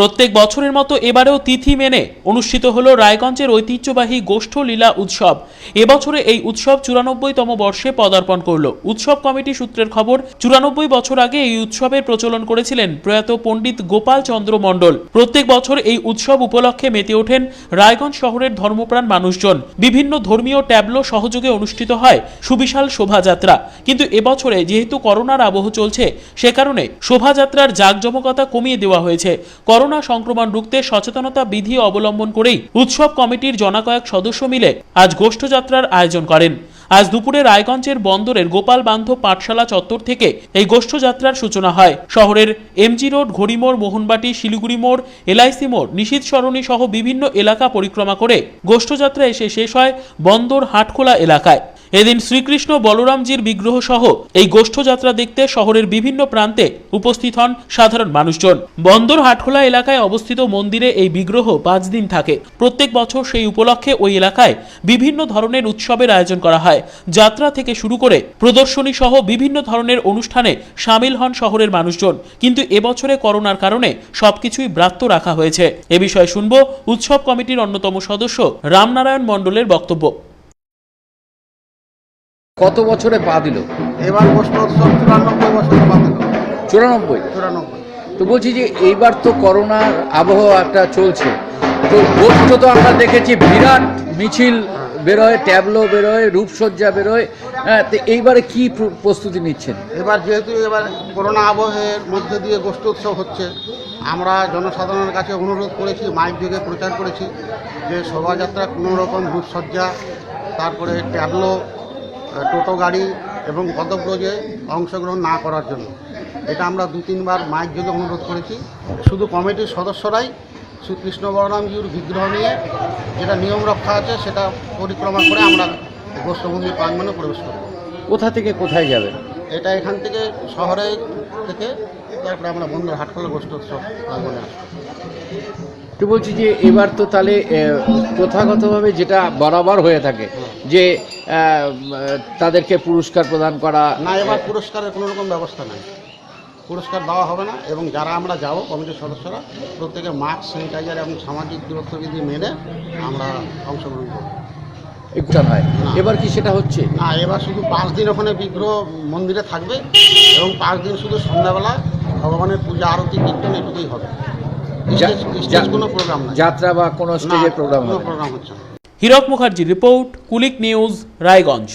প্রত্যেক বছরের মতো এবারেও তিথি মেনে অনুষ্ঠিত হল রায়গঞ্জের ঐতিহ্যবাহী গোষ্ঠ লীলা উৎসব। এবছরে এই উৎসব 94তম বর্ষে পদার্পণ করল। উৎসব কমিটি সূত্রের খবর, 94 বছর আগে এই উৎসবের প্রচলন করেছিলেন প্রয়াত পণ্ডিত গোপাল চন্দ্র মণ্ডল। প্রত্যেক বছর এই উৎসব উপলক্ষে মেতে ওঠেন রায়গঞ্জ শহরের ধর্মপ্রাণ মানুষজন। বিভিন্ন ধর্মীয় ট্যাবলো সহযোগে অনুষ্ঠিত হয় সুবিশাল শোভাযাত্রা। কিন্তু এবছরে যেহেতু করোনার আবহ চলছে, সে কারণে শোভাযাত্রার জাঁকজমকতা কমিয়ে দেওয়া হয়েছে। করোনা সংক্রমণ রুখতে সচেতনতা বিধি অবলম্বন করেই উৎসব কমিটির জনাকয়েক সদস্য মিলে আজ গোষ্ঠযাত্রার আয়োজন করেন। আজ দুপুরে রায়গঞ্জের বন্দরের গোপাল বান্ধব পাঠশালা চত্বর থেকে এই গোষ্ঠযাত্রার সূচনা হয়। শহরের এমজি রোড, ঘড়িমোড়, মোহনবাটি, শিলিগুড়ি মোড়, এলআইসি মোড়, নিশীথ সরণি সহ বিভিন্ন এলাকা পরিক্রমা করে গোষ্ঠযাত্রা এসে শেষ হয় বন্দর হাটখোলা এলাকায়। এদিন শ্রীকৃষ্ণ বলরামজির বিগ্রহ সহ এই গোষ্ঠযাত্রা দেখতে শহরের বিভিন্ন প্রান্তে উপস্থিত হন সাধারণ মানুষজন। বন্দর হাটখোলা এলাকায় অবস্থিত মন্দিরে এই বিগ্রহ 5 দিন থাকে। প্রত্যেক বছর সেই উপলক্ষে ওই এলাকায় বিভিন্ন ধরনের উৎসবের আয়োজন করা হয়। যাত্রা থেকে শুরু করে প্রদর্শনী সহ বিভিন্ন ধরনের অনুষ্ঠানে সামিল হন শহরের মানুষজন। কিন্তু এবছরে করোনার কারণে সবকিছুই ব্রাত্য রাখা হয়েছে। এ বিষয়ে শুনবো উৎসব কমিটির অন্যতম সদস্য রামনারায়ণ মণ্ডলের বক্তব্য। কত বছরে পা দিল? এবার গোষ্ঠ উৎসব 94 বছরে পা দিল। 94। তো বলছি যে এইবার তো করোনার আবহাওয়া একটা চলছে, তো গোষ্ঠ তো আমরা দেখেছি বিরাট মিছিল বেরোয়, ট্যাবলো বেরোয়, রূপসজ্জা বেরোয়। হ্যাঁ, তো এইবারে কি প্রস্তুতি নিচ্ছেন? এবার যেহেতু করোনা আবহের মধ্যে দিয়ে গোষ্ঠ উৎসব হচ্ছে, আমরা জনসাধারণের কাছে অনুরোধ করেছি, মাইক যোগে প্রচার করেছি যে শোভাযাত্রা কোনো রকম রূপসজ্জা, তারপরে ট্যাবলো, টোটো গাড়ি এবং পদব্রজে অংশগ্রহণ না করার জন্য। এটা আমরা 2-3 বার মাইক যোগে অনুরোধ করেছি। শুধু কমিটির সদস্যরাই শ্রীকৃষ্ণ বলরামজির বিগ্রহ নিয়ে যেটা নিয়ম রক্ষা আছে সেটা পরিক্রমা করে আমরা গোষ্ঠমন্দির প্রাঙ্গণে প্রবেশ করব। কোথা থেকে কোথায় যাবেন? এটা এখান থেকে শহরে থেকে তারপরে আমরা বন্দর হাটখোলা গোষ্ঠ উৎসব প্রাঙ্গণে আসবো। তো বলছি যে এবার তো তাহলে প্রথাগতভাবে যেটা বরাবর হয়ে থাকে যে তাদেরকে পুরস্কার প্রদান করা, না, এবার পুরস্কারের কোনো রকম ব্যবস্থা নেই, পুরস্কার দেওয়া হবে না। এবং যারা আমরা যাব কমিটির সদস্যরা প্রত্যেকে মাস্ক, স্যানিটাইজার এবং সামাজিক দূরত্ব বিধি মেনে আমরা অংশগ্রহণ করব। একটু হয় এবার কি সেটা হচ্ছে না, এবার শুধু 5 দিন ওখানে বিগ্রহ মন্দিরে থাকবে এবং 5 দিন শুধু সন্ধ্যাবেলা ভগবানের পূজা, আরতি, কীর্তন এটুকুই হবে। স্টেজ কোনো প্রোগ্রাম না, যাত্রা বা কোনো স্টেজের প্রোগ্রাম হচ্ছে না। হীরক মুখার্জির রিপোর্ট, কুলিক নিউজ, রায়গঞ্জ।